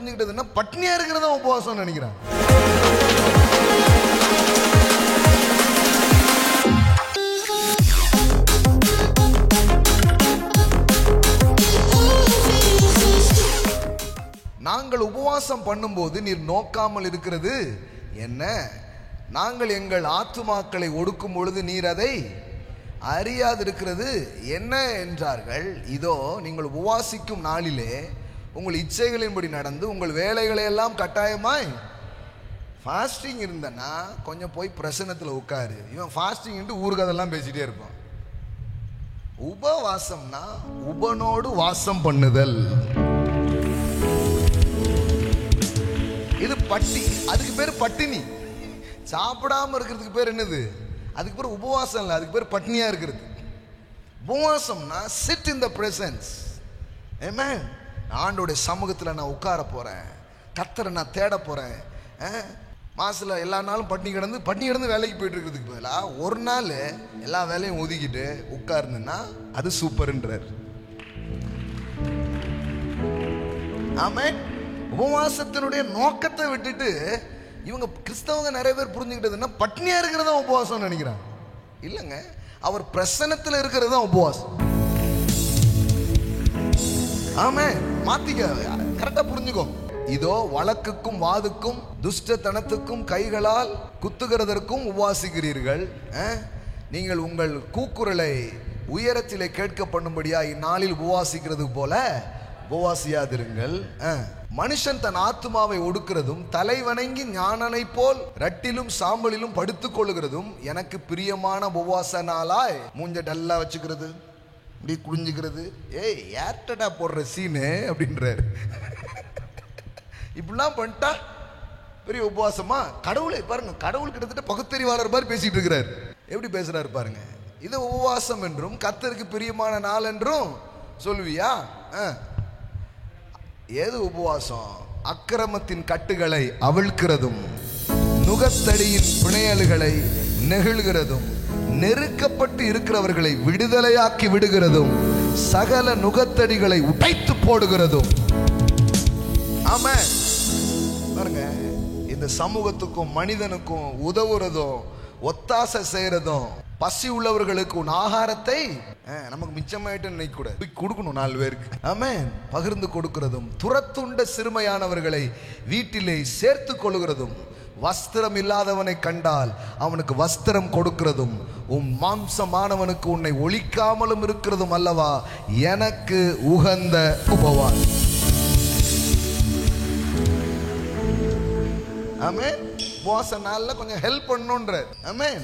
புரிஞ்சுக்கிட்டதுன்னா பட்னியா இருக்கிறதா உபவாசம் நினைக்கிறான். நாங்கள் உபவாசம் பண்ணும்போது நீர் நோக்காமல் இருக்கிறது என்ன? நாங்கள் எங்கள் ஆத்துமாக்களை ஒடுக்கும் பொழுது நீர் அதை அறியாதிருக்கிறது என்ன என்றார்கள். இதோ நீங்கள் உபவாசிக்கும் நாளிலே உங்கள் இச்சைகளின்படி நடந்து உங்கள் வேலைகளை எல்லாம் கட்டாயமாய் ஃபாஸ்டிங் இருந்தனா கொஞ்சம் போய் பிரசன்னத்தில் உட்காரு. இவன் ஃபாஸ்டிங் ஊருக்கதெல்லாம் பேசிட்டே இருப்பான். உபவாசம்னா உபனோடு வாசம் பண்ணுதல். இது பட்டி, அதுக்கு பேர் பட்டினி. சாப்பிடாம இருக்கிறதுக்கு பேர் என்னது? அதுக்கு பேர் உபவாசம் இல்லை, அதுக்கு பேர் பட்னியா இருக்கிறது. உபவாசம்னா சிட் இன் த பிரசன்ஸ். ஆமென். ஆண்டவருடைய சமூகத்தில் நான் உட்கார போறேன், கர்த்தரை நான் தேட போறேன். மாசத்துல எல்லா நாளும் பட்னி கிடந்து வேலைக்கு போயிட்டு இருக்கிறதுக்கு பதிலாக ஒரு நாள் எல்லா வேலையும் ஒதுக்கிட்டு உட்கார்ந்துன்னா அது சூப்பர்ன்றார். ஆமென். உபவாசத்தினுடைய நோக்கத்தை விட்டுட்டு இவங்க கிறிஸ்தவங்க நிறைய பேர் புரிஞ்சுக்கிட்டதுன்னா பட்னியா இருக்கிறதா உபவாசம் நினைக்கிறாங்க. இல்லைங்க, அவர் பிரசன்னத்தில் இருக்கிறது தான் உபவாசம். ஆமே, மாத்திக்க, கரெக்டா புரிஞ்சுக்கோ. இதோ வழக்குக்கும் வாதுக்கும் துஷ்டத்தனத்துக்கும் கைகளால் குத்துகிறதற்கும் உபவாசிக்கிறீர்கள். நீங்கள் உங்கள் கூக்குரலை உயரத்திலே கேட்க பண்ணும்படியா இந்நாளில் உபவாசிக்கிறது போல உபவாசியாதிருங்கள். மனுஷன் தன் ஆத்துமாவை ஒடுக்கிறதும் தலை வணங்கி ஞானனை போல் ரட்டிலும் சாம்பலிலும் படுத்துக் கொள்ளுகிறதும் எனக்கு பிரியமான உபவாச நாளாய். மூஞ்ச டல்லா வச்சுக்கிறது, இப்படி குடிஞ்சுக்கிறது. ஏய், ஏர்டடா போடுற சீனு அப்படின்றாரு. இப்படிலாம் பண்ணிட்டா பெரிய உபவாசமா? கடவுளை பாருங்க, கடவுள் கிட்டத்தட்ட பகுத்தறிவாளர் மாதிரி பேசிட்டு இருக்கிறார். எப்படி பேசுறாரு பாருங்க. இது உபவாசம் என்றும் கர்த்தருக்கு பிரியமான நாள் என்றும் சொல்லுவியா? ஏது உபவாசம்? அக்கிரமத்தின் கட்டுகளை அவிழ்க்கிறதும் நுகத்தடியின் பிணையல்களை நெகிழ்கிறதும் நெருக்கப்பட்டு இருக்கிறவர்களை விடுதலையாக்கி விடுகிறதும் சகல நுகத்தடிகளை உடைத்து போடுகிறதும். ஆமென். பாருங்க, இந்த சமூகத்துக்கும் மனிதனுக்கும் உதவுறதும் ஒத்தாசை செய்யறதும் பசி உள்ளவர்களுக்கு உன் ஆகாரத்தை நமக்கு மிச்சமாயிட்டு நினைக்க கூட கொடுக்கணும் 4 பேருக்கு. ஆமென். பகிர்ந்து கொடுக்கிறதும் துரத்துண்ட சிறுமையானவர்களை வீட்டிலே சேர்த்து கொள்கிறதும் வஸ்திரம் இல்லாதவனை கண்டால் அவனுக்கு வஸ்திரம் கொடுக்கிறதும் உன் மாம்சமானவனுக்கு உன்னை ஒழிக்காமலும் இருக்கிறதும் அல்லவா எனக்கு உகந்த உபவாசம். ஆமென். உபவாச நாள்ல கொஞ்சம் ஹெல்ப் பண்ணணும்ன்ற. ஆமென்.